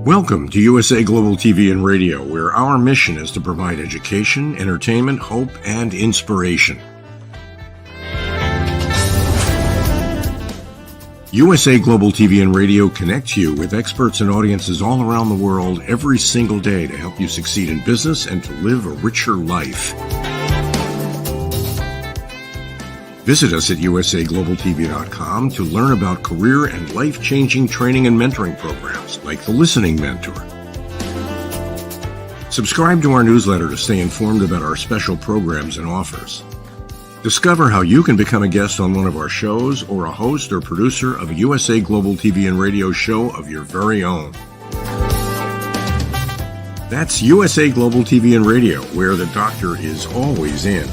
Welcome to USA Global TV and Radio, where our mission is to provide education, entertainment, hope, and inspiration. USA Global TV and Radio connects you with experts and audiences all around the world every single day to help you succeed in business and to live a richer life. Visit us at usaglobaltv.com to learn about career and life-changing training and mentoring programs like the Listening Mentor. Subscribe to our newsletter to stay informed about our special programs and offers. Discover how you can become a guest on one of our shows or a host or producer of a USA Global TV and Radio show of your very own. That's USA Global TV and Radio, where the doctor is always in.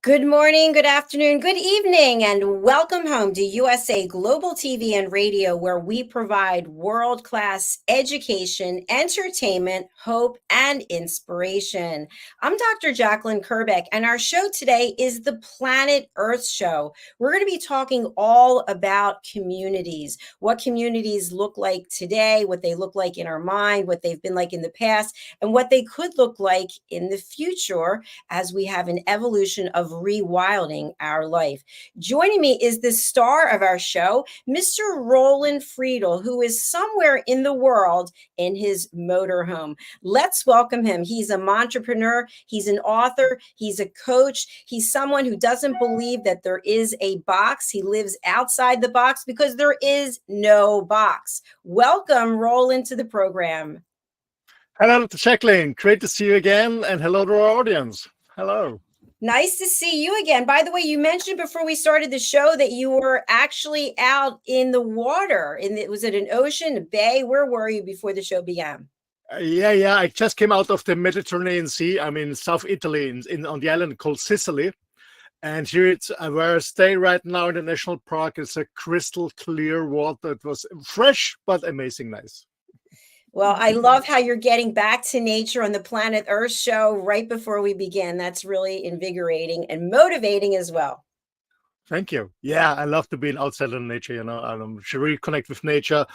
Good morning, good afternoon, good evening, and welcome home to USA Global TV and Radio, where we provide world-class education, entertainment, hope, and inspiration. I'm Dr. Jacalyn Kerbeck, and our show today is the Planet Earth Show. We're going to be talking all about communities, what communities look like today, what they look like in our mind, what they've been like in the past, and what they could look like in the future as we have an evolution of rewilding our life. Joining me is the star of our show, Mr. Roland Friedl, who is somewhere in the world in his motorhome. Let's welcome him. He's a entrepreneur. He's an author. He's a coach. He's someone who doesn't believe that there is a box. He lives outside the box because there is no box. Welcome, Roland, to the program. Hello, Jacalyn. Great to see you again. And hello to our audience. Hello. Nice to see you again. By the way, you mentioned before we started the show that you were actually out in the water. Was it an ocean, a bay? Where were you before the show began? Yeah. I just came out of the Mediterranean Sea. I'm in South Italy, on the island called Sicily. And here it's where I stay right now in the national park. It's a crystal clear water. It was fresh, but amazing nice. Well, I love how you're getting back to nature on the Planet Earth show right before we begin. That's really invigorating and motivating as well. Thank you. Yeah, I love to be outside in nature, I should reconnect with nature.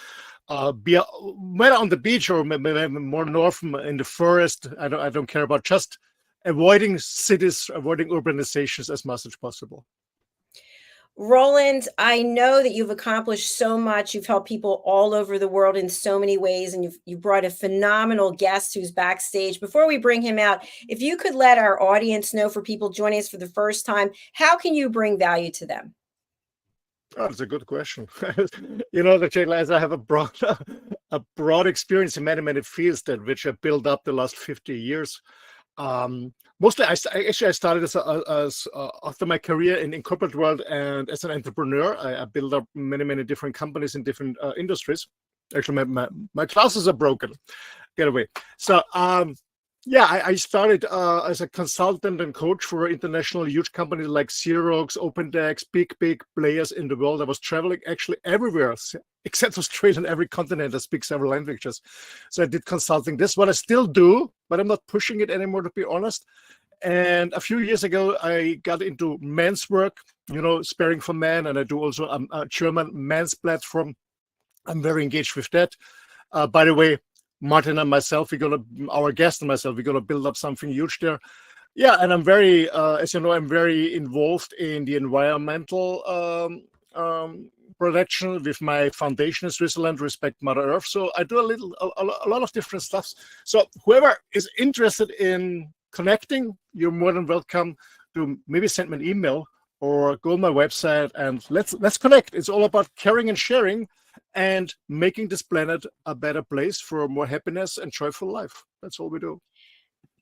Be whether on the beach or maybe more north in the forest. I don't care about, just avoiding cities, avoiding urbanizations as much as possible. Roland, I know that you've accomplished so much. You've helped people all over the world in so many ways, and you've brought a phenomenal guest who's backstage. Before we bring him out, if you could let our audience know, for people joining us for the first time, how can you bring value to them? Oh, that's a good question. As I have a broad experience in many fields which I built up the last 50 years. Mostly, I started as after my career in corporate world and as an entrepreneur. I built up many different companies in different industries. Actually, my glasses are broken. Get away. So yeah, I started as a consultant and coach for international huge companies like Xerox, OpenDex, big players in the world. I was traveling actually everywhere except Australia and every continent. I speak several languages. So I did consulting. This is what I still do, but I'm not pushing it anymore, to be honest. And a few years ago, I got into men's work, sparring for men. And I do also a German men's platform. I'm very engaged with that. By the way, Martin and myself, our guest and myself, we're gonna build up something huge there. Yeah, and I'm very, as you know, I'm very involved in the environmental protection with my foundation in Switzerland, Respect Mother Earth. So I do a lot of different stuff. So whoever is interested in connecting, you're more than welcome to maybe send me an email or go on my website and let's connect. It's all about caring and sharing and making this planet a better place for more happiness and joyful life. That's all we do.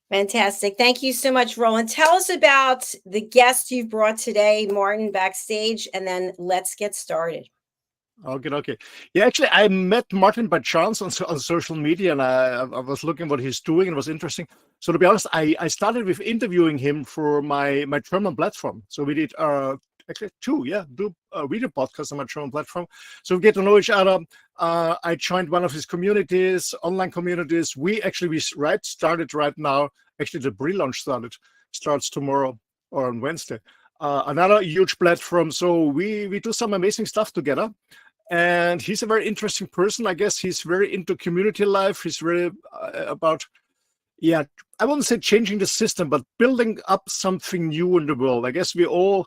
Fantastic. Thank you so much, Roland. Tell us about the guest you've brought today, Martin, backstage, and then let's get started. Okay. Yeah, actually, I met Martin by chance on social media, and I was looking what he's doing, and it was interesting. So to be honest, I started with interviewing him for my German platform. So we did actually two video podcasts on my German platform. So we get to know each other. I joined one of his communities, online communities. We started right now. Actually, the pre-launch starts tomorrow or on Wednesday. Another huge platform. So we do some amazing stuff together. And he's a very interesting person. I guess he's very into community life. He's very about, I wouldn't say changing the system, but building up something new in the world. I guess we all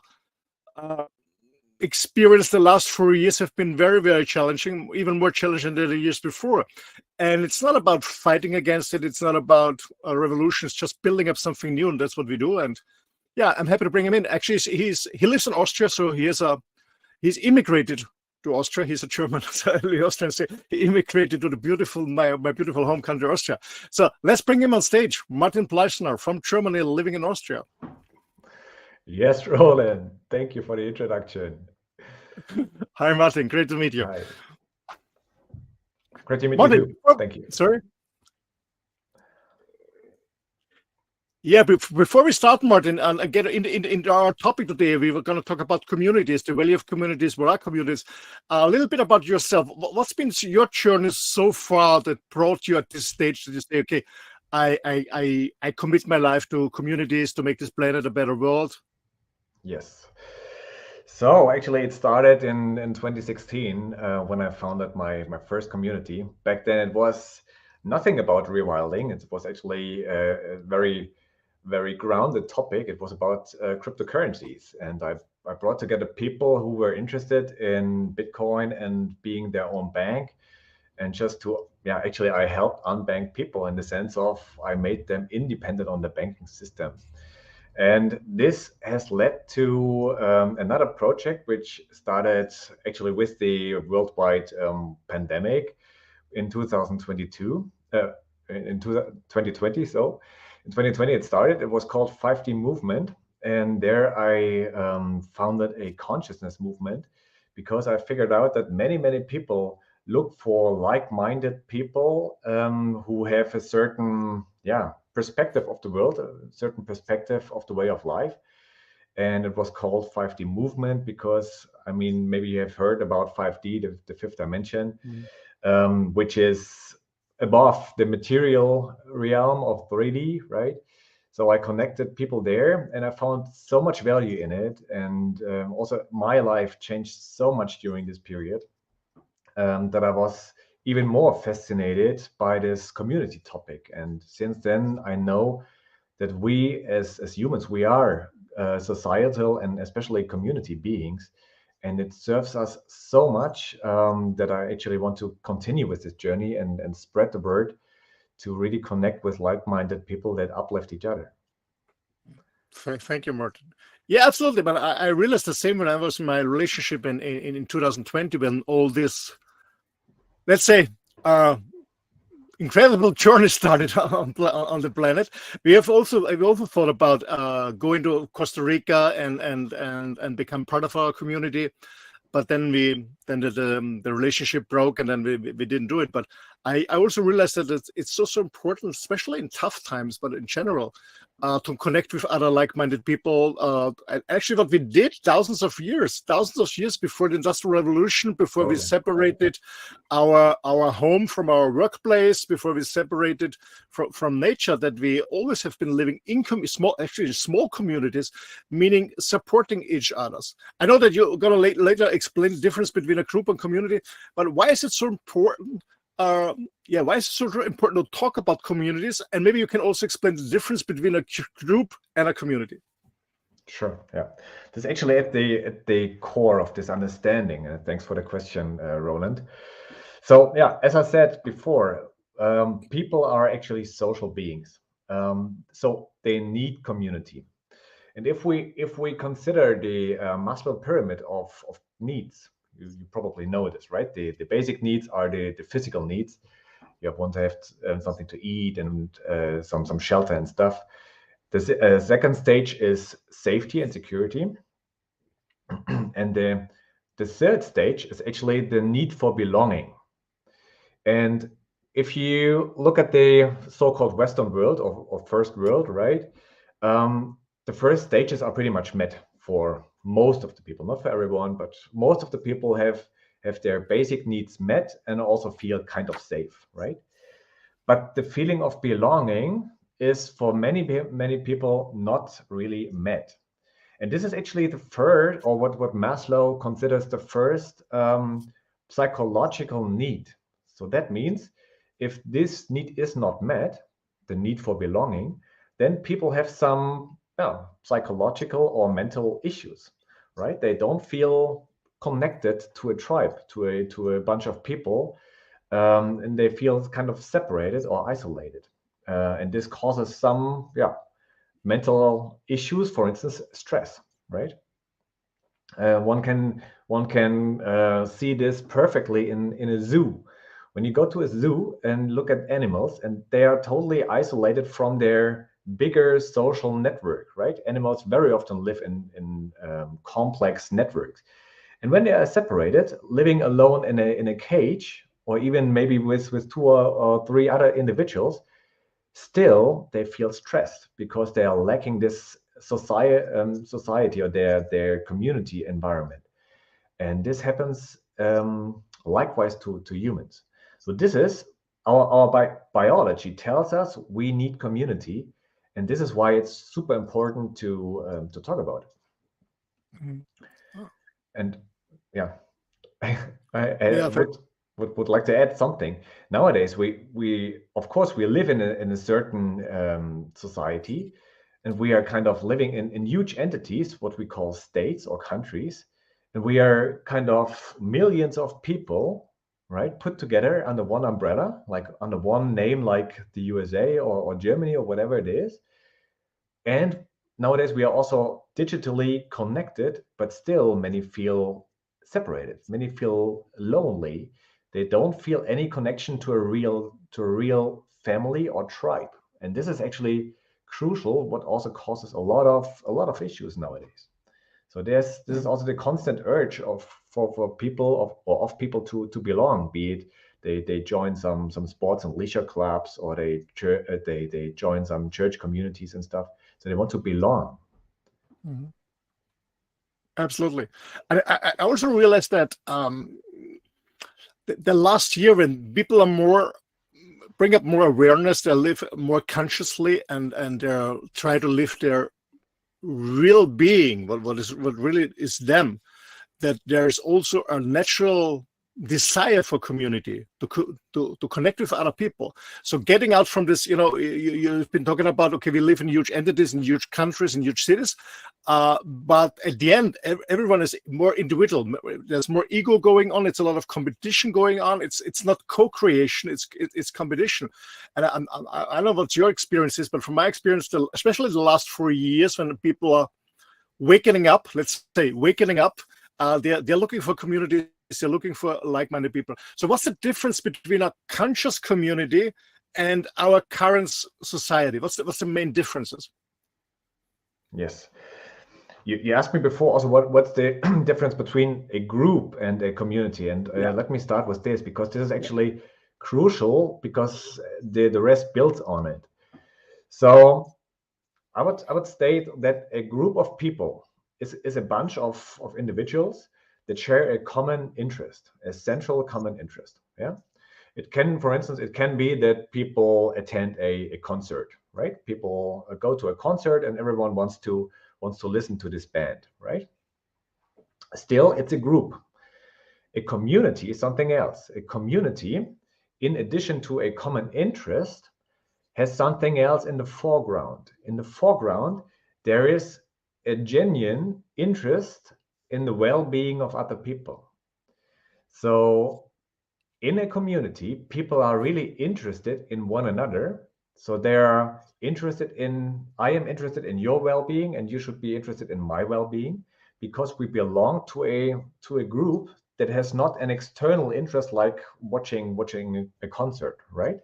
experienced the last 4 years have been very challenging, even more challenging than the years before. And it's not about fighting against it. It's not about a revolution. It's just building up something new. And that's what we do. And yeah, I'm happy to bring him in. Actually, he lives in Austria. So he's immigrated to Austria. He's a German, Austrian. So he immigrated to my beautiful home country, Austria. So let's bring him on stage. Martin Pleissner from Germany, living in Austria. Yes, Roland. Thank you for the introduction. Hi, Martin. Great to meet you. Hi. Great to meet Martin, you too. Thank you. Sorry? Yeah, before we start, Martin, and get into our topic today, we were going to talk about communities, the value of communities, what are communities. A little bit about yourself. What's been your journey so far that brought you at this stage to say, okay, I commit my life to communities to make this planet a better world? Yes. So actually, it started in 2016 when I founded my first community. Back then, it was nothing about rewilding. It was actually a very grounded topic. It was about cryptocurrencies, and I brought together people who were interested in Bitcoin and being their own bank, and just to actually I helped unbanked people in the sense of I made them independent on the banking system. And this has led to another project which started actually with the worldwide pandemic in 2022, in 2020. So in 2020 it started. It was called 5D Movement. And there I founded a consciousness movement because I figured out that many people look for like-minded people who have a certain perspective of the world, a certain perspective of the way of life. And it was called 5D Movement because, I mean, maybe you have heard about 5D, the fifth dimension, which is above the material realm of 3D, right? So I connected people there and I found so much value in it. And also my life changed so much during this period that I was even more fascinated by this community topic. And since then, I know that we as humans, we are societal and especially community beings. And it serves us so much that I actually want to continue with this journey and spread the word to really connect with like-minded people that uplift each other. Thank you, Martin. Yeah, absolutely. But I realized the same when I was in my relationship in 2020 when all this, let's say, incredible journey started on the planet. I've also thought about going to Costa Rica and become part of our community, but then the relationship broke, and then we didn't do it. But I also realized that it's so important, especially in tough times, but in general, to connect with other like-minded people. Actually, what we did thousands of years before the Industrial Revolution, before we separated our home from our workplace, before we separated from nature, that we always have been living in small communities, meaning supporting each other. I know that you're going to later explain the difference between a group and community, but why is it so important? Why is it so important to talk about communities? And maybe you can also explain the difference between a group and a community. Sure. Yeah, this is actually at the core of this understanding. Thanks for the question, Roland. So yeah, as I said before, people are actually social beings. So they need community. And if we consider the Maslow pyramid of needs, you probably know this, right? The basic needs are the physical needs. You want to have something to eat and some shelter and stuff. The second stage is safety and security. And the third stage is actually the need for belonging. And if you look at the so-called Western world or first world, right? The first stages are pretty much met for most of the people, not for everyone, but most of the people have their basic needs met and also feel kind of safe, right? But the feeling of belonging is for many people not really met. And this is actually the first, or what Maslow considers the first psychological need. So that means if this need is not met, the need for belonging, then people have some psychological or mental issues, right? They don't feel connected to a tribe, to a bunch of people, and they feel kind of separated or isolated. And this causes some mental issues, for instance, stress, right? One can see this perfectly in a zoo. When you go to a zoo and look at animals, and they are totally isolated from their bigger social network, right? Animals very often live in complex networks. And when they are separated, living alone in a cage, or even maybe with two or three other individuals, still they feel stressed because they are lacking this society or their community environment. And this happens likewise to humans. So this is our biology tells us we need community, and this is why it's super important to talk about it. Mm-hmm. Oh. And I would like to add something. Nowadays, we of course we live in a certain society, and we are kind of living in huge entities, what we call states or countries, and we are kind of millions of people, right, put together under one umbrella, like under one name, like the USA or Germany or whatever it is. And nowadays we are also digitally connected, but still many feel separated. Many feel lonely. They don't feel any connection to a real family or tribe. And this is actually crucial, what also causes a lot of issues nowadays. So this is also the constant urge for people of people to belong, be it they join some sports and leisure clubs, or they join some church communities and stuff. So they want to belong. Mm-hmm. Absolutely. I also realized that the last year, when people are bring up more awareness, they live more consciously, and they try to live their real being, what really is them, that there's also a natural desire for community, to connect with other people. So getting out from this, you've been talking about, okay, we live in huge entities, in huge countries, in huge cities, but at the end, everyone is more individual. There's more ego going on. It's a lot of competition going on. It's not co-creation, it's competition. And I don't know what your experience is, but from my experience, especially the last 4 years, when people are waking up, they're looking for community. They're looking for like-minded people. So what's the difference between a conscious community and our current society? What's the main differences? Yes. You asked me before also what's the difference between a group and a community, and let me start with this, because this is actually crucial, because the rest builds on it. So I would state that a group of people is a bunch of individuals that share a common interest, a central common interest. Yeah. It can, for instance, it can be that people attend a concert, right? People go to a concert and everyone wants to listen to this band, right? Still, it's a group. A community is something else. A community, in addition to a common interest, has something else in the foreground. In the foreground, there is a genuine interest in the well-being of other people. So in a community, people are really interested in one another. So they're interested in, I am interested in your well-being, and you should be interested in my well-being, because we belong to a group that has not an external interest like watching a concert, right?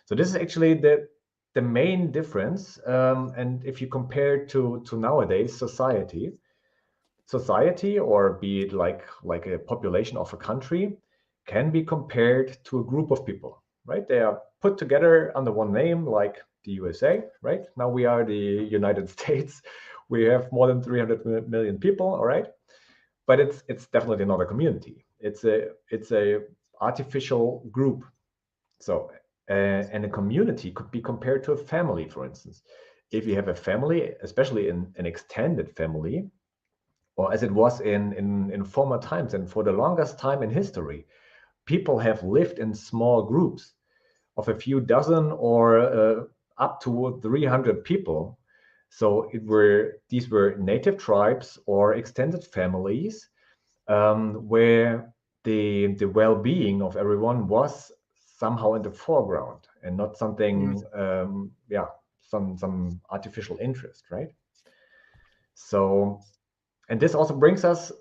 So this is actually the main difference. And if you compare it to nowadays society, or be it like a population of a country, can be compared to a group of people, right? They are put together under one name, like the USA, right? Now we are the United States. We have more than 300 million people, all right? But it's definitely not a community. It's a artificial group. So, and a community could be compared to a family, for instance. If you have a family, especially in an extended family, or as it was in former times and for the longest time in history, people have lived in small groups of a few dozen or up to 300 people. So these were native tribes or extended families, where the well-being of everyone was somehow in the foreground and not something, some artificial interest, right? So, and this also brings us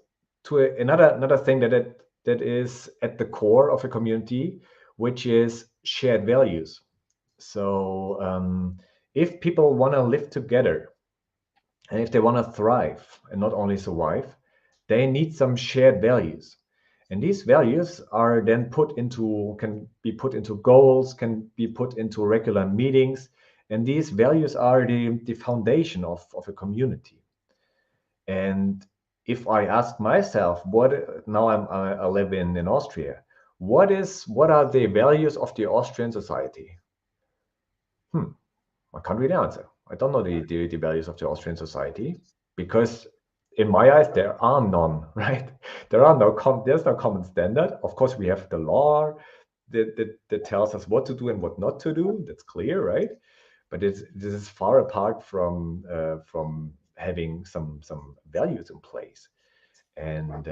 to another thing that is at the core of a community, which is shared values. So if people want to live together, and if they want to thrive and not only survive, they need some shared values. And these values are then can be put into goals, can be put into regular meetings. And these values are the foundation of a community. And if I ask myself, I live in Austria, what are the values of the Austrian society? I can't really answer. I don't know the values of the Austrian society, because in my eyes there are none, right? There's no common standard. Of course, we have the law that tells us what to do and what not to do. That's clear, right? But this is far apart from having some values in place. And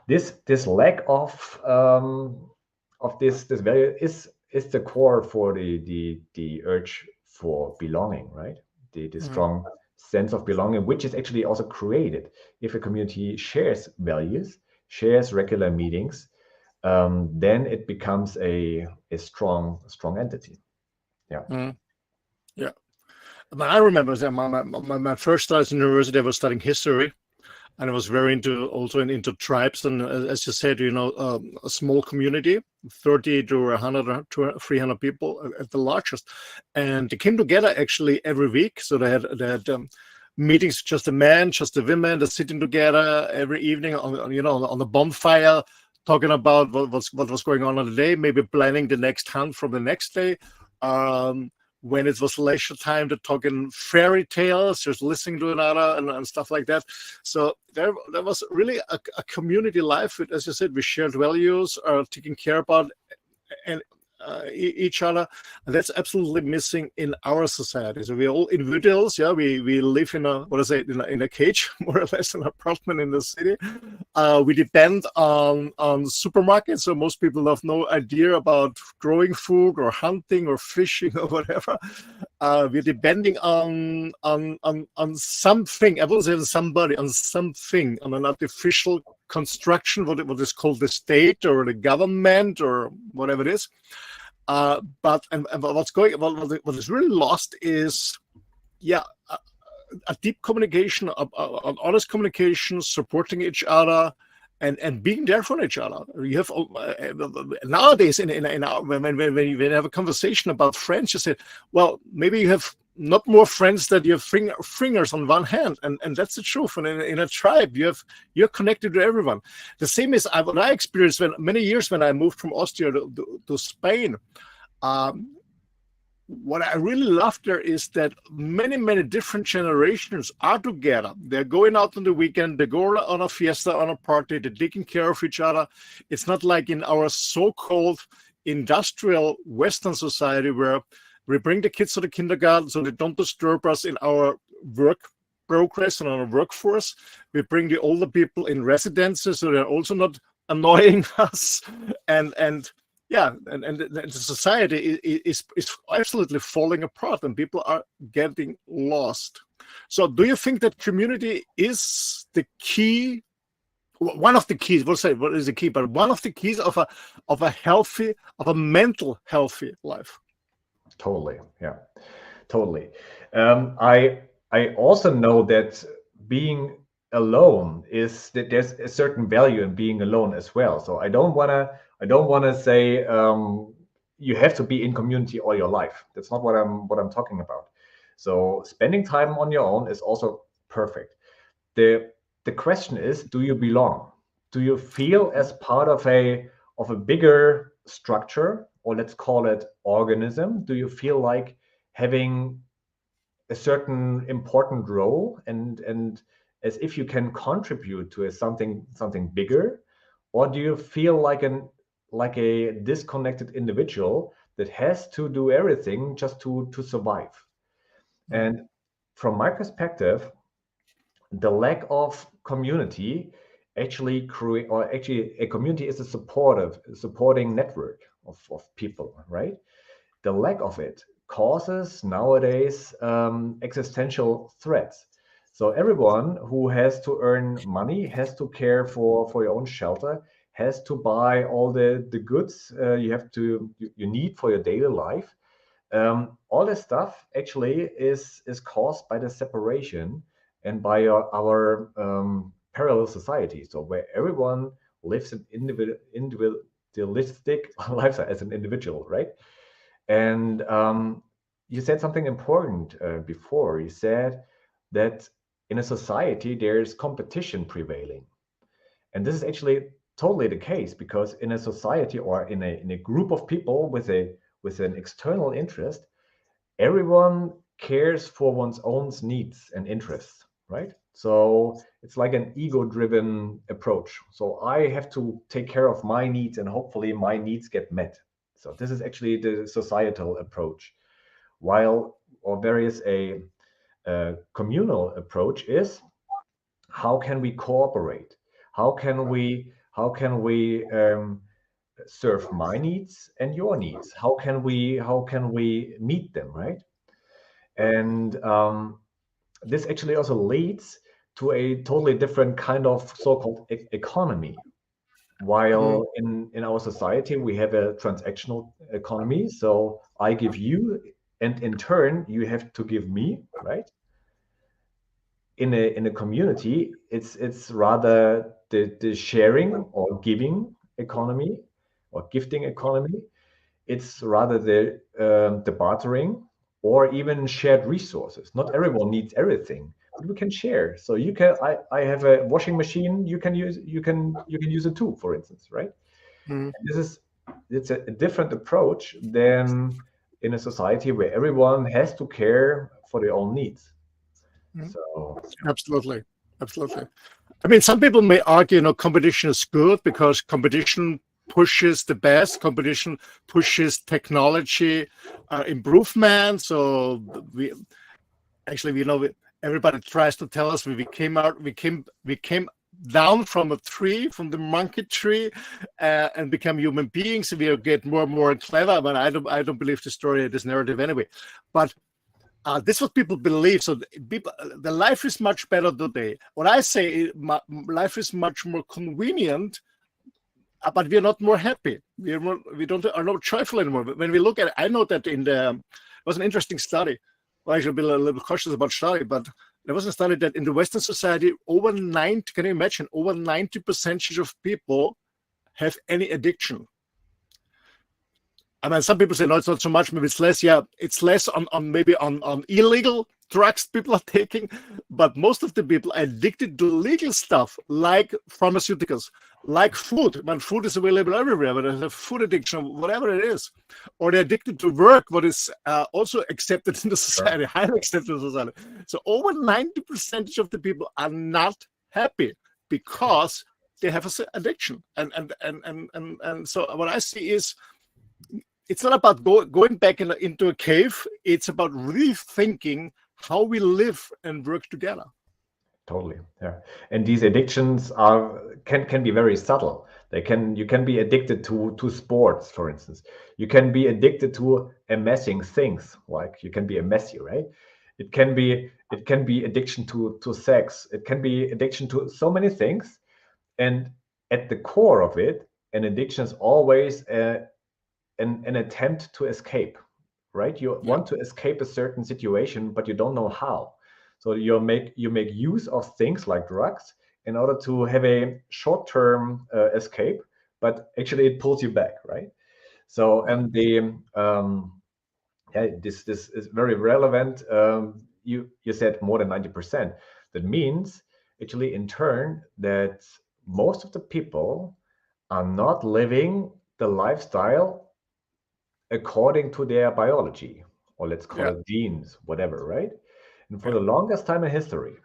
this lack of this value is the core for the urge for belonging, right? The strong sense of belonging, which is actually also created if a community shares values, shares regular meetings, then it becomes a strong entity. Yeah. Yeah. I remember that my first studies in university, I was studying history, and I was very into tribes. And as you said, a small community, 30 to 100 to 300 people at the largest. And they came together actually every week. So they had meetings, just the men, just the women, they're sitting together every evening on the bonfire, talking about what was going on the day, maybe planning the next hunt from the next day. When it was leisure time, to talking fairy tales, just listening to another and stuff like that. So there was really a community life with, as you said, we shared values, taking care about each other. And that's absolutely missing in our society. So we're all individuals. Yeah, we live in a cage, more or less, an apartment in the city. We depend on supermarkets. So most people have no idea about growing food or hunting or fishing or whatever. We're depending on something. I wouldn't say somebody, on something, on an artificial construction, what is called the state or the government or whatever it is. But what is really lost is, a deep communication, an honest communication, supporting each other, and being there for each other. You have nowadays when you have a conversation about friends, you say, well, maybe you have not more friends that you have fingers on one hand, and that's the truth. And in a tribe, you're connected to everyone. The same is what I experienced many years when I moved from Austria to Spain. What I really love there is that many different generations are together. They're going out on the weekend, they go on a fiesta, on a party, they're taking care of each other. It's not like in our so-called industrial Western society where we bring the kids to the kindergarten so they don't disturb us in our work progress and our workforce. We bring the older people in residences so they're also not annoying us. And the society is absolutely falling apart, and people are getting lost. So do you think that community is the key, one of the keys, we'll say what is the key, but one of the keys of a mental healthy life? Totally. Yeah, totally. I also know that being alone is that there's a certain value in being alone as well. So I don't want to say you have to be in community all your life. That's not what I'm talking about. So spending time on your own is also perfect. The question is, do you belong? Do you feel as part of a bigger structure, or let's call it organism? Do you feel like having a certain important role and as if you can contribute to something bigger? Or do you feel like a disconnected individual that has to do everything just to survive? And from my perspective, the lack of community actually a community is a supporting network of people, right? The lack of it causes nowadays existential threats. So everyone who has to earn money, has to care for your own shelter, has to buy all the goods you need for your daily life. All this stuff actually is caused by the separation and by our parallel society. So where everyone lives an individualistic lifestyle as an individual, right? And you said something important before. You said that in a society there's competition prevailing, and this is actually totally the case, because in a society or in a group of people with an external interest, everyone cares for one's own needs and interests, right? So it's like an ego-driven approach. So I have to take care of my needs, and hopefully my needs get met. So this is actually the societal approach. Whereas a communal approach is, how can we cooperate? How can we serve my needs and your needs? How can we meet them, right? And this actually also leads to a totally different kind of so-called economy. While in our society we have a transactional economy, so I give you, and in turn you have to give me, right? In a community, it's rather the sharing or giving economy or gifting economy. It's rather the bartering or even shared resources. Not everyone needs everything, but we can share. So I have a washing machine, you can use it too, for instance, right? It's a different approach than in a society where everyone has to care for their own needs. So Absolutely. I mean, some people may argue, competition is good because competition pushes the best. Competition pushes technology improvement. So everybody tries to tell us we came down from a tree, from the monkey tree, and become human beings. We get more and more clever. But I don't believe the story, this narrative anyway. But this is what people believe. So the life is much better today. What I say, life is much more convenient but we are not more happy. We don't are not joyful anymore. But when we look at it, I know that it was an interesting study. Well, I should be a little bit cautious about study, but there was a study that in the Western society, can you imagine, over 90% of people have any addiction. I mean, some people say, no, it's not so much, maybe it's less. Yeah, it's less on maybe on illegal drugs people are taking, but most of the people are addicted to legal stuff like pharmaceuticals, like food. When food is available everywhere, but there's a food addiction, whatever it is, or they're addicted to work, what is also accepted in the society, highly accepted in the society. So over 90% of the people are not happy because they have an addiction. And so what I see is, it's not about going back into a cave. It's about rethinking how we live and work together. Totally, yeah. And these addictions can be very subtle. You can be addicted to sports, for instance. You can be addicted to amassing things, like you can be a messy, right? It can be addiction to sex. It can be addiction to so many things. And at the core of it, an addiction is always an attempt to escape, right? You want to escape a certain situation, but you don't know how. So you make use of things like drugs in order to have a short-term escape, but actually it pulls you back, right? So and this is very relevant. You said more than 90%. That means actually in turn that most of the people are not living the lifestyle according to their biology, or let's call it genes, whatever, right? And for the longest time in history,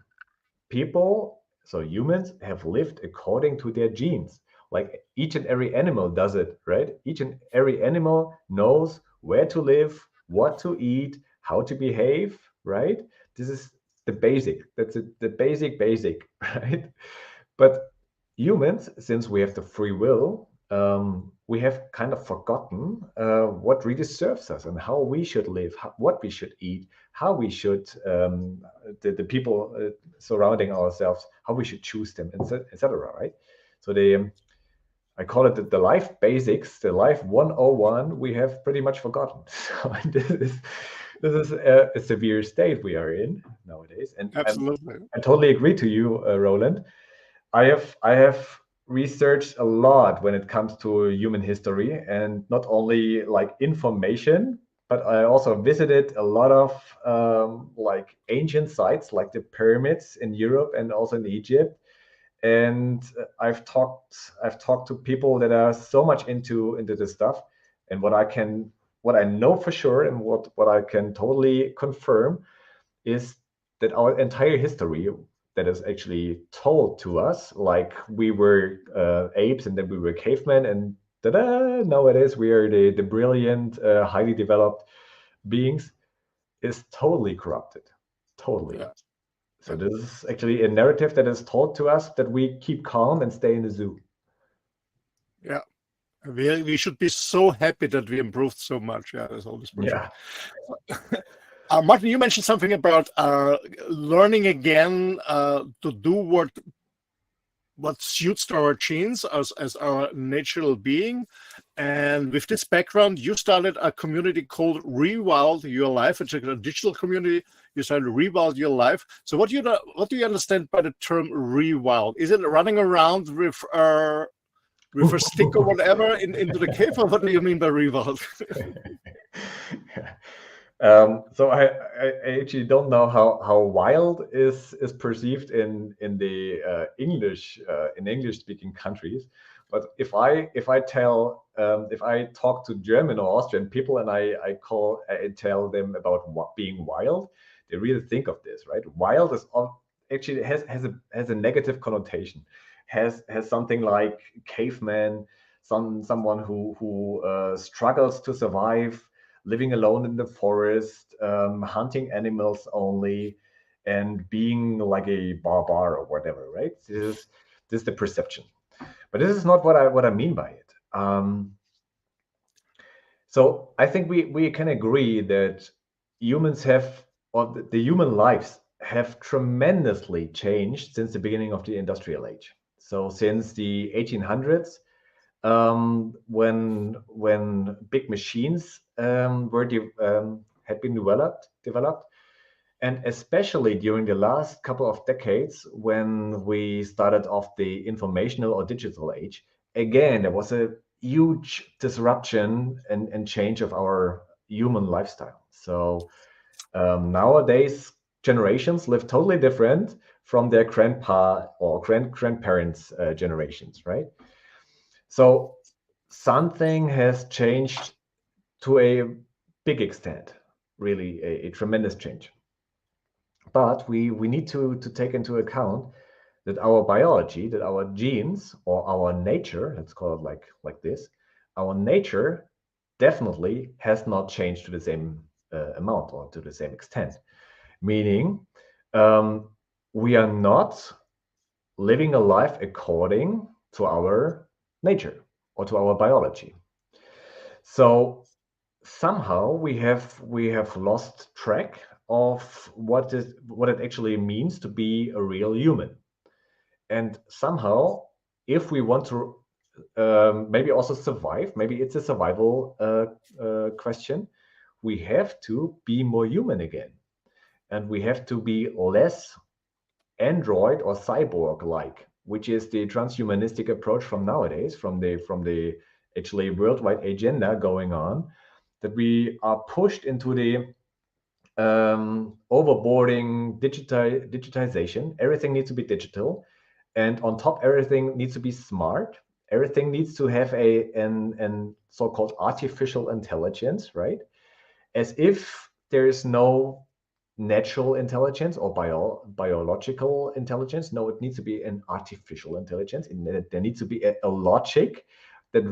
humans have lived according to their genes. Like each and every animal does it, right? Each and every animal knows where to live, what to eat, how to behave, right? This is the basic. That's the basic, right? But humans, since we have the free will, we have kind of forgotten what really serves us and how we should live, what we should eat, how we should, the people surrounding ourselves, how we should choose them, etc. Right? So I call it the life basics, the life 101, we have pretty much forgotten. So this is a severe state we are in nowadays. And absolutely, I totally agree to you, Roland. I have researched a lot when it comes to human history, and not only like information, but I also visited a lot of like ancient sites like the pyramids in Europe and also in Egypt. And I've talked to people that are so much into this stuff, and what I know for sure and what I can totally confirm is that our entire history that is actually told to us, like we were apes and then we were cavemen, and nowadays we are the brilliant, highly developed beings, is totally corrupted. Totally. Yeah. So this is actually a narrative that is told to us that we keep calm and stay in the zoo. Yeah. We should be so happy that we improved so much. Yeah, that's all this. Yeah. Martin, you mentioned something about learning again to do what suits our genes as our natural being. And with this background, you started a community called Rewild Your Life. It's a digital community. You started Rewild Your Life. So what do you understand by the term rewild? Is it running around with a stick or whatever into the cave, or what do you mean by rewild? So I actually don't know how wild is perceived in the English in English speaking countries, but if I talk to German or Austrian people and I tell them about being wild, they really think of this, right? Wild is actually has a negative connotation, has something like caveman, someone who struggles to survive, living alone in the forest, hunting animals only, and being like a barbar or whatever, right? This is the perception, but this is not what I mean by it. So I think we can agree that humans have, or the human lives have tremendously changed since the beginning of the industrial age. So since the 1800s, when big machines had been developed, and especially during the last couple of decades when we started off the informational or digital age. Again, there was a huge disruption and change of our human lifestyle. So nowadays, generations live totally different from their grandpa or grandparents' generations, right? So something has changed to a big extent, really a tremendous change. But we need to take into account that our biology, that our genes or our nature, let's call it like this, our nature definitely has not changed to the same amount or to the same extent. Meaning, we are not living a life according to our nature or to our biology. So somehow we have lost track of what it actually means to be a real human. And somehow, if we want to maybe also survive, maybe it's a survival question, we have to be more human again. And we have to be less android or cyborg like, which is the transhumanistic approach from nowadays, from the actually worldwide agenda going on, that we are pushed into the overboarding digitization. Everything needs to be digital, and on top, everything needs to be smart. Everything needs to have an so-called artificial intelligence, right? As if there is no natural intelligence or biological intelligence. No, it needs to be an artificial intelligence. There needs to be a logic that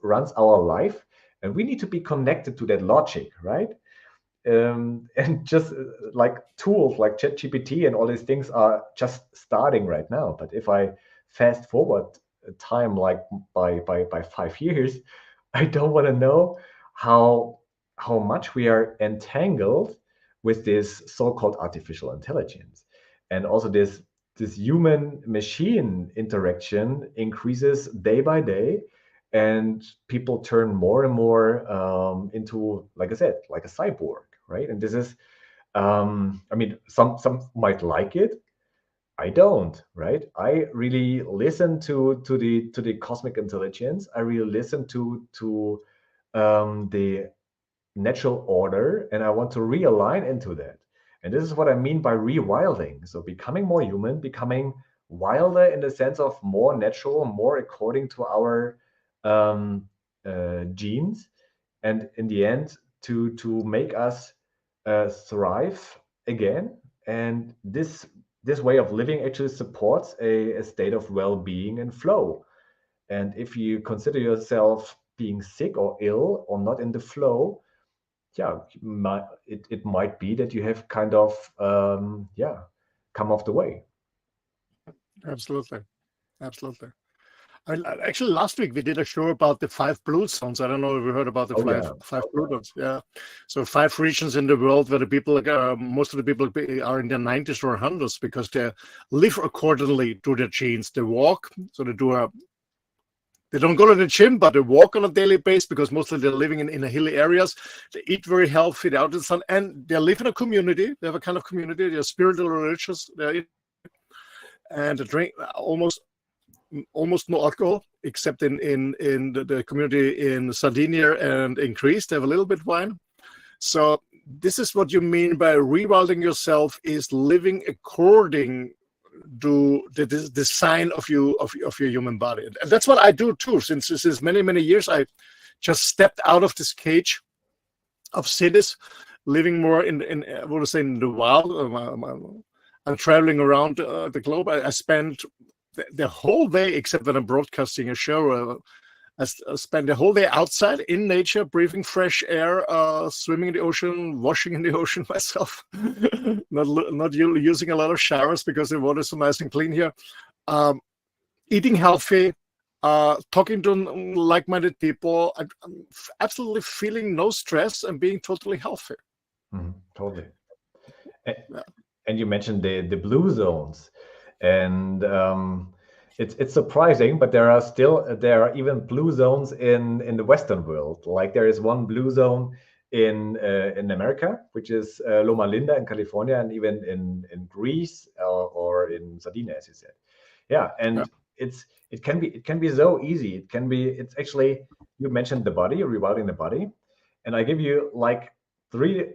runs our life, and we need to be connected to that logic, right? And just like tools like ChatGPT and all these things are just starting right now. But if I fast forward time like by 5 years, I don't want to know how much we are entangled with this so-called artificial intelligence. And also this human machine interaction increases day by day, and people turn more and more into, like I said, like a cyborg, right? And this is I mean, some might like it. I don't, right? I really listen to the cosmic intelligence. I really listen to the natural order, and I want to realign into that. And this is what I mean by rewilding. So becoming more human, becoming wilder in the sense of more natural, more according to our genes, and in the end to make us thrive again. And this way of living actually supports a state of well-being and flow. And if you consider yourself being sick or ill or not in the flow, yeah, it might be that you have kind of come off the way. Absolutely. Absolutely. Actually, last week we did a show about the 5 blue zones. I don't know if you heard about the five blue zones. Yeah. So 5 regions in the world where the people, most of the people are in their 90s or 100s because they live accordingly to their genes. They walk, so they don't go to the gym, but they walk on a daily basis because mostly they're living in hilly areas. They eat very healthy, they're out in the sun, and they live in a community. They have a kind of community. They're spiritual, religious, and they drink almost no alcohol, except in the community in Sardinia and in Greece. They have a little bit of wine. So this is what you mean by rewilding yourself, is living according to the design of your human body. And that's what I do too. Since many years, I just stepped out of this cage of cities, living more in I want to say in the wild. I'm traveling around the globe. I spend the whole day, except when I'm broadcasting a show, I spend the whole day outside in nature, breathing fresh air, swimming in the ocean, washing in the ocean myself, not using a lot of showers because the water is so nice and clean here, eating healthy, talking to like-minded people. I'm absolutely feeling no stress and being totally healthy. Totally. And you mentioned the blue zones, and It's surprising, but there are even blue zones in the Western world. Like there is one blue zone in America, which is Loma Linda in California, and even in Greece or in Sardinia, as you said. Yeah, and it can be so easy. It's actually, you mentioned the body, rewilding the body, and I give you like three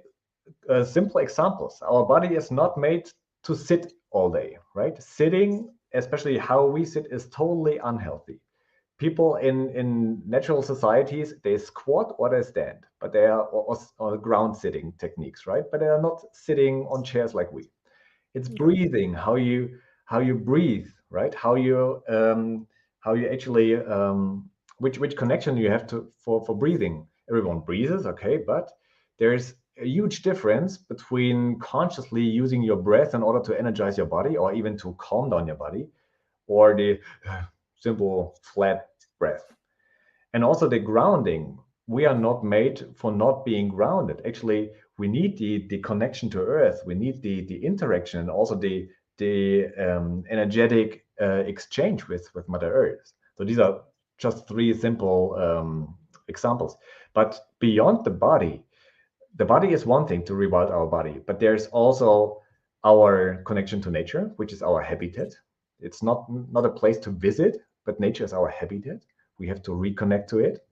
simple examples. Our body is not made to sit all day, right? Sitting, especially how we sit, is totally unhealthy. People in natural societies, they squat or they stand, but they are or ground sitting techniques, right? But they are not sitting on chairs like we. It's breathing, how you breathe, right? How you actually which connection you have to for breathing. Everyone breathes, okay, but there's a huge difference between consciously using your breath in order to energize your body or even to calm down your body, or the simple flat breath. And also the grounding. We are not made for not being grounded. Actually, we need the connection to earth. We need the interaction, and also the energetic exchange with Mother Earth. So these are just three simple examples. But beyond the body is one thing to rewild our body, but there's also our connection to nature, which is our habitat. It's not a place to visit, but nature is our habitat. We have to reconnect to it.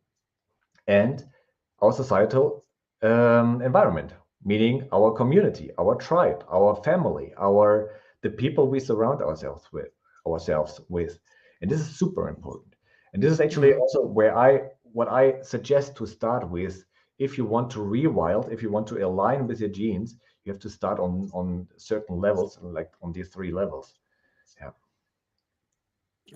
And our societal environment, meaning our community, our tribe, our family, the people we surround ourselves with. And this is super important. And this is actually also what I suggest to start with. If you want to rewild, if you want to align with your genes, you have to start on certain levels, like on these three levels. Yeah.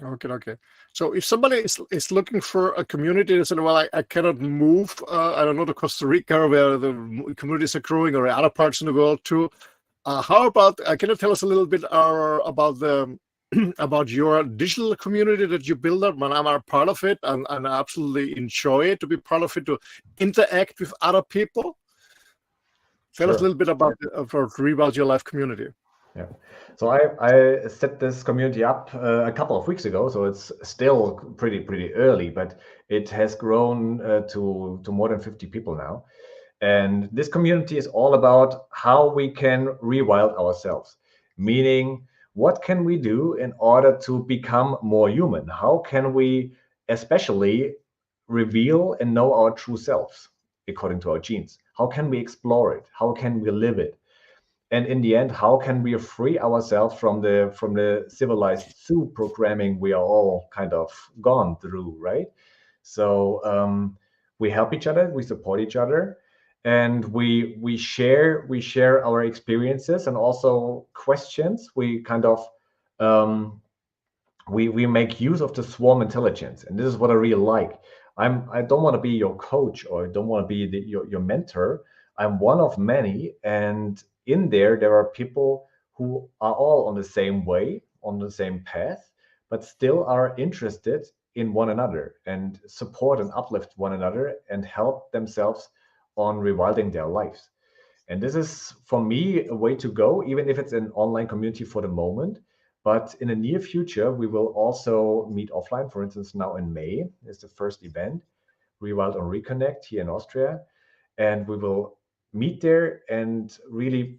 Okay. So if somebody is looking for a community that said, well, I cannot move, I don't know, to Costa Rica where the communities are growing, or other parts in the world too. How about, can you tell us a little bit about the about your digital community that you build up? And I'm a part of it, and I absolutely enjoy it, to be part of it, to interact with other people. Tell us a little bit about Rewild Your Life community. Yeah. So I set this community up a couple of weeks ago, so it's still pretty early, but it has grown to more than 50 people now. And this community is all about how we can rewild ourselves, meaning what can we do in order to become more human? How can we especially reveal and know our true selves according to our genes? How can we explore it? How can we live it? And in the end, how can we free ourselves from the civilized zoo programming we are all kind of gone through, right? So we help each other, we support each other, and we share our experiences and also questions. We kind of we make use of the swarm intelligence, and this is what I really like. I don't want to be your coach, or I don't want to be your mentor. I'm one of many, and in there are people who are all on the same way, on the same path, but still are interested in one another and support and uplift one another and help themselves on rewilding their lives. And this is, for me, a way to go, even if it's an online community for the moment. But in the near future, we will also meet offline. For instance, now in May is the first event, Rewild on Reconnect here in Austria. And we will meet there and really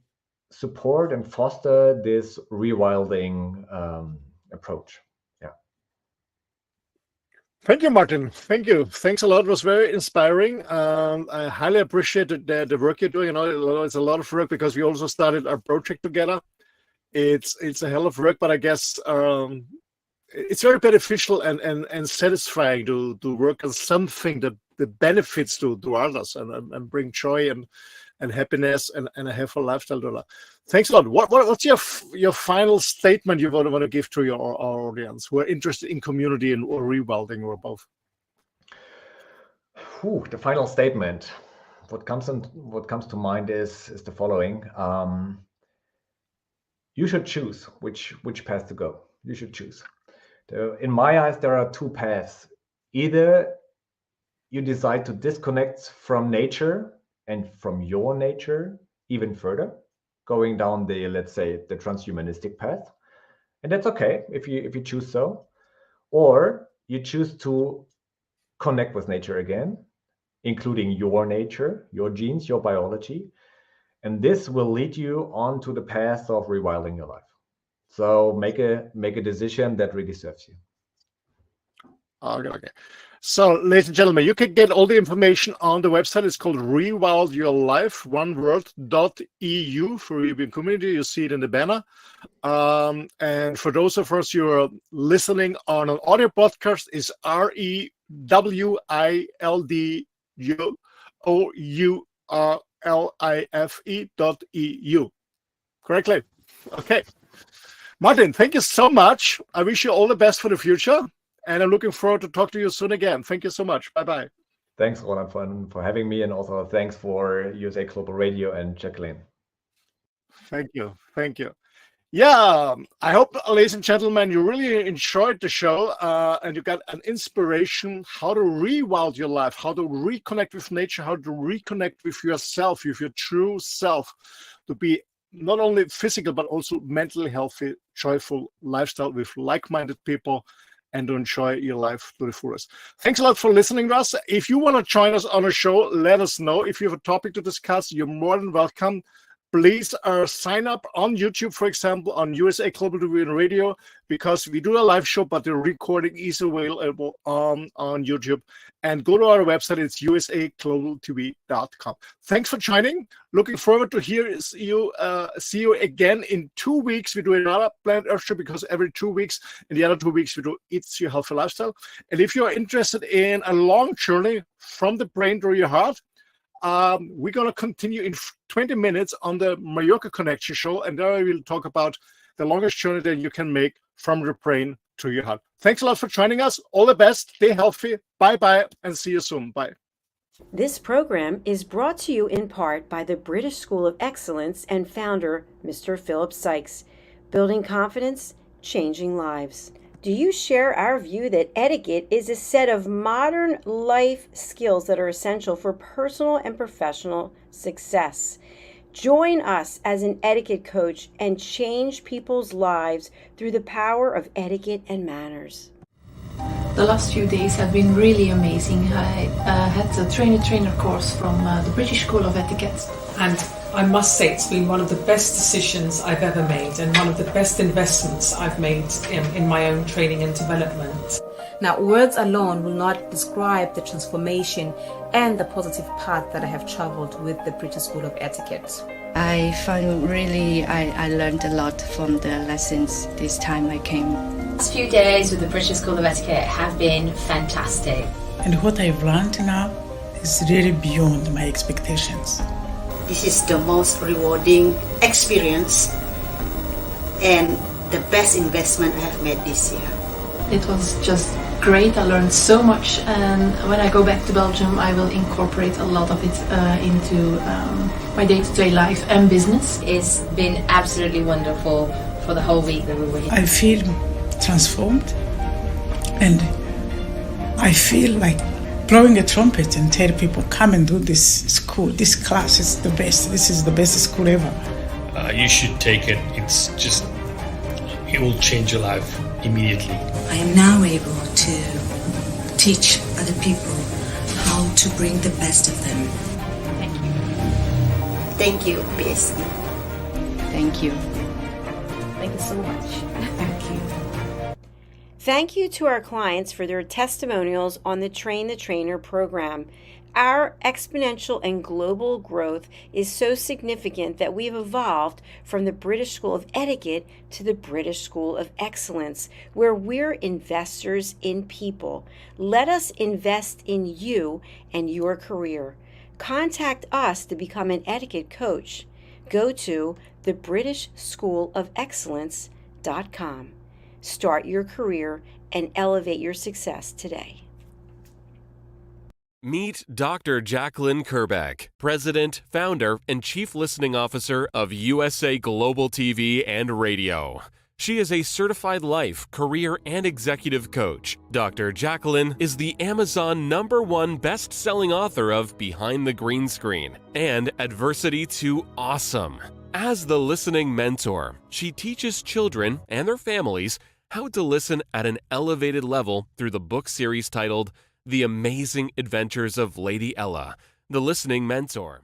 support and foster this rewilding approach. Yeah. Thank you, Martin. Thank you. Thanks a lot. It was very inspiring. I highly appreciate the work you're doing. It's a lot of work, because we also started our project together. It's a hell of work, but I guess it's very beneficial and satisfying to work on something that benefits to others and bring joy and happiness and a helpful lifestyle to others. Thanks a lot. What's your final statement you want to give to our audience who are interested in community and or rewilding or both? The final statement. What comes to mind is the following. You should choose which path to go. You should choose. In my eyes, there are two paths. Either you decide to disconnect from nature and from your nature even further, going down the, let's say, the transhumanistic path. And that's okay if you choose so. or you choose to connect with nature again, including your nature, your genes, your biology. And this will lead you onto the path of rewilding your life. So make a decision that really serves you. Okay. So, ladies and gentlemen, you can get all the information on the website. It's called Rewild Your Life, one word, .eu for European Community. You see it in the banner. And for those of us who are listening on an audio podcast, it's rewildyourlife.eu. Correctly? Okay. Martin, thank you so much. I wish you all the best for the future. And I'm looking forward to talk to you soon again. Thank you so much. Bye-bye. Thanks, Roland, for having me, and also thanks for USA Global Radio and Jacalyn. Thank you. Thank you. Yeah, I hope, ladies and gentlemen, you really enjoyed the show and you got an inspiration how to rewild your life, how to reconnect with nature, how to reconnect with yourself, with your true self, to be not only physical, but also mentally healthy, joyful lifestyle with like-minded people, and to enjoy your life to the fullest. Thanks a lot for listening to us. If you want to join us on a show, let us know. If you have a topic to discuss, you're more than welcome. Please sign up on YouTube, for example, on USA Global TV and Radio, because we do a live show, but the recording is available on YouTube. And go to our website, it's usaglobaltv.com. Thanks for joining. Looking forward to see you again in 2 weeks. We do another Planet Earth show, because every 2 weeks, in the other 2 weeks, we do It's Your Healthy Lifestyle. And if you're interested in a long journey from the brain to your heart, we're going to continue in 20 minutes on the Mallorca Connection show, and there I will talk about the longest journey that you can make from your brain to your heart. Thanks a lot for joining us. All the best. Stay healthy. Bye-bye, and see you soon. Bye. This program is brought to you in part by the British School of Excellence and founder, Mr. Philip Sykes. Building confidence, changing lives. Do you share our view that etiquette is a set of modern life skills that are essential for personal and professional success? Join us as an etiquette coach and change people's lives through the power of etiquette and manners. The last few days have been really amazing. I had a trainer course from the British School of Etiquette. And I must say it's been one of the best decisions I've ever made, and one of the best investments I've made in my own training and development. Now, words alone will not describe the transformation and the positive path that I have traveled with the British School of Etiquette. I find I learned a lot from the lessons this time I came. The last few days with the British School of Etiquette have been fantastic. And what I've learned now is really beyond my expectations. This is the most rewarding experience and the best investment I have made this year. It was just great. I learned so much, and when I go back to Belgium, I will incorporate a lot of it into my day-to-day life and business. It's been absolutely wonderful for the whole week that we were here. I feel transformed, and I feel like blowing a trumpet and tell people, come and do this school, this class is the best, this is the best school ever. You should take it. It will change your life immediately. I am now able to teach other people how to bring the best of them. Thank you. Thank you, BSE. Thank you. Thank you so much. Thank you. Thank you to our clients for their testimonials on the Train the Trainer program. Our exponential and global growth is so significant that we've evolved from the British School of Etiquette to the British School of Excellence, where we're investors in people. Let us invest in you and your career. Contact us to become an etiquette coach. Go to thebritishschoolofexcellence.com. Start your career and elevate your success today. Meet Dr. Jacalyn Kerbeck, President, Founder, and Chief Listening Officer of USA Global TV and Radio. She is a certified life, career, and executive coach. Dr. Jacalyn is the Amazon #1 best-selling author of Behind the Green Screen and Adversity to Awesome. As the listening mentor, she teaches children and their families how to listen at an elevated level through the book series titled The Amazing Adventures of Lady Ella, the Listening Mentor.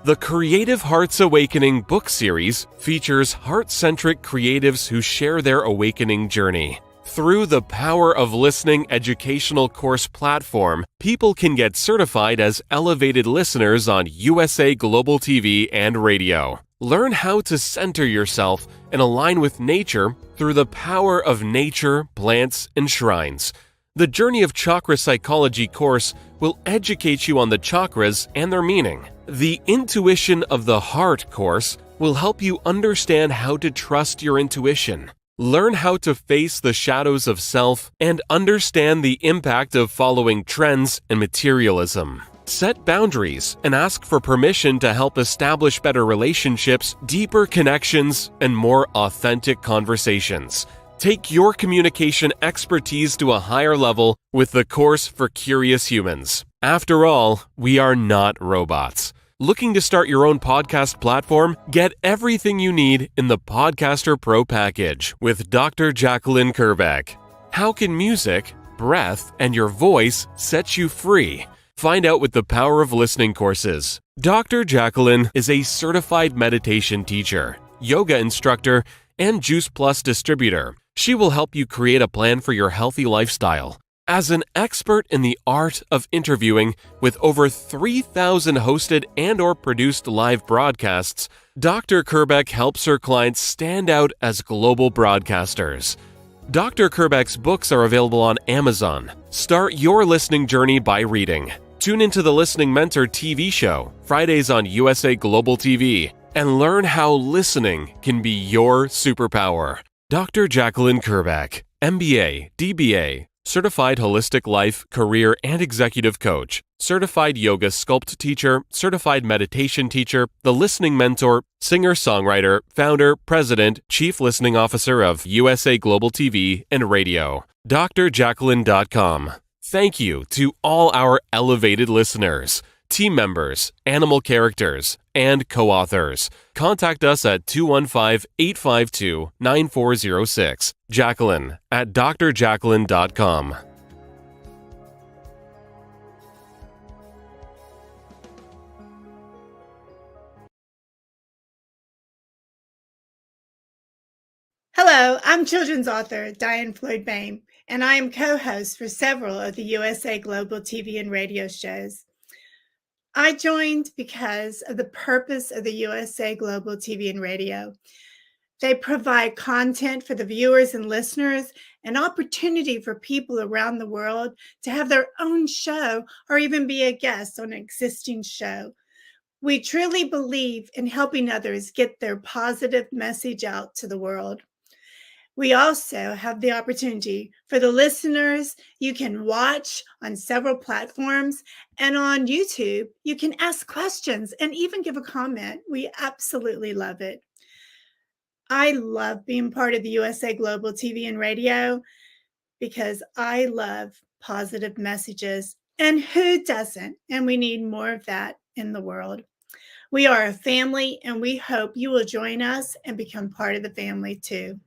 The Creative Hearts Awakening book series features heart-centric creatives who share their awakening journey. Through the Power of Listening educational course platform, people can get certified as elevated listeners on USA Global TV and radio. Learn how to center yourself and align with nature through the power of nature, plants, and shrines. The Journey of Chakra Psychology course will educate you on the chakras and their meaning. The Intuition of the Heart course will help you understand how to trust your intuition. Learn how to face the shadows of self and understand the impact of following trends and materialism. Set boundaries and ask for permission to help establish better relationships, deeper connections, and more authentic conversations. Take your communication expertise to a higher level with the course for curious humans. After all, we are not robots. Looking to start your own podcast platform? Get everything you need in the Podcaster Pro package with Dr. Jacalyn Kerbeck. How can music, breath, and your voice set you free? Find out with the Power of Listening courses. Dr. Jacalyn is a certified meditation teacher, yoga instructor, and Juice Plus distributor. She will help you create a plan for your healthy lifestyle. As an expert in the art of interviewing with over 3,000 hosted and/or produced live broadcasts, Dr. Kerbeck helps her clients stand out as global broadcasters. Dr. Kerbeck's books are available on Amazon. Start your listening journey by reading. Tune into the Listening Mentor TV show, Fridays on USA Global TV, and learn how listening can be your superpower. Dr. Jacalyn Kerbeck, MBA, DBA, Certified Holistic Life, Career, and Executive Coach, Certified Yoga Sculpt Teacher, Certified Meditation Teacher, The Listening Mentor, Singer-Songwriter, Founder, President, Chief Listening Officer of USA Global TV and Radio. drjacalyn.com. Thank you to all our elevated listeners, team members, animal characters, and co-authors. Contact us at 215-852-9406. Jacalyn at drjacalyn.com. Hello, I'm children's author Diane Floyd Bain, and I am co-host for several of the USA Global TV and radio shows. I joined because of the purpose of the USA Global TV and radio. They provide content for the viewers and listeners, an opportunity for people around the world to have their own show or even be a guest on an existing show. We truly believe in helping others get their positive message out to the world. We also have the opportunity for the listeners. You can watch on several platforms, and on YouTube, you can ask questions and even give a comment. We absolutely love it. I love being part of the USA Global TV and radio because I love positive messages, and who doesn't? And we need more of that in the world. We are a family, and we hope you will join us and become part of the family too.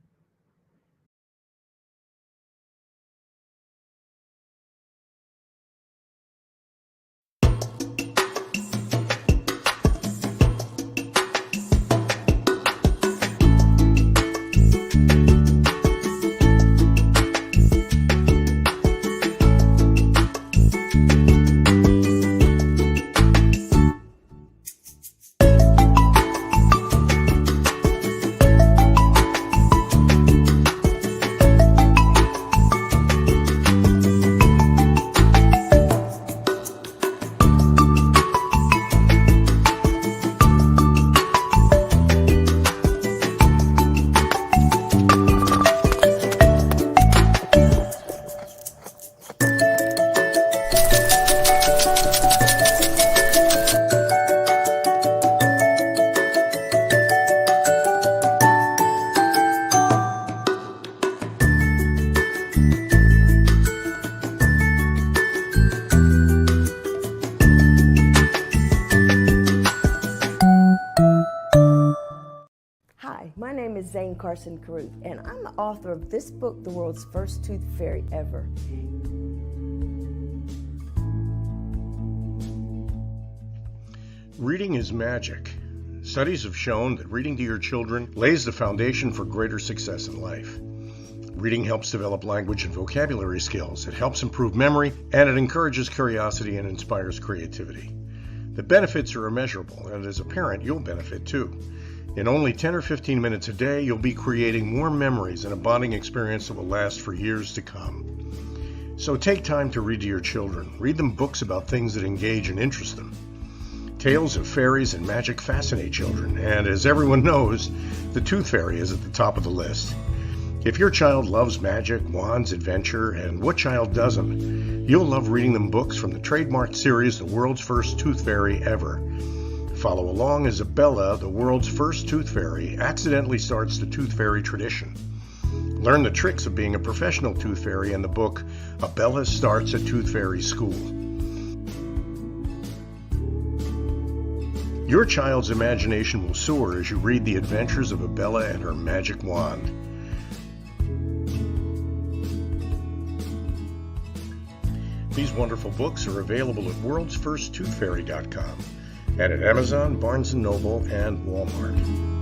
name is Zane Carson Carruth, and I'm the author of this book, The World's First Tooth Fairy Ever. Reading is magic. Studies have shown that reading to your children lays the foundation for greater success in life. Reading helps develop language and vocabulary skills. It helps improve memory, and it encourages curiosity and inspires creativity. The benefits are immeasurable, and as a parent, you'll benefit too. In only 10 or 15 minutes a day, you'll be creating more memories and a bonding experience that will last for years to come. So take time to read to your children. Read them books about things that engage and interest them. Tales of fairies and magic fascinate children, and as everyone knows, the Tooth Fairy is at the top of the list. If your child loves magic, wands, adventure, and what child doesn't, you'll love reading them books from the trademarked series, The World's First Tooth Fairy Ever. Follow along as Abella, the world's first tooth fairy, accidentally starts the tooth fairy tradition. Learn the tricks of being a professional tooth fairy in the book, Abella Starts a Tooth Fairy School. Your child's imagination will soar as you read the adventures of Abella and her magic wand. These wonderful books are available at worldsfirsttoothfairy.com and at Amazon, Barnes & Noble, and Walmart.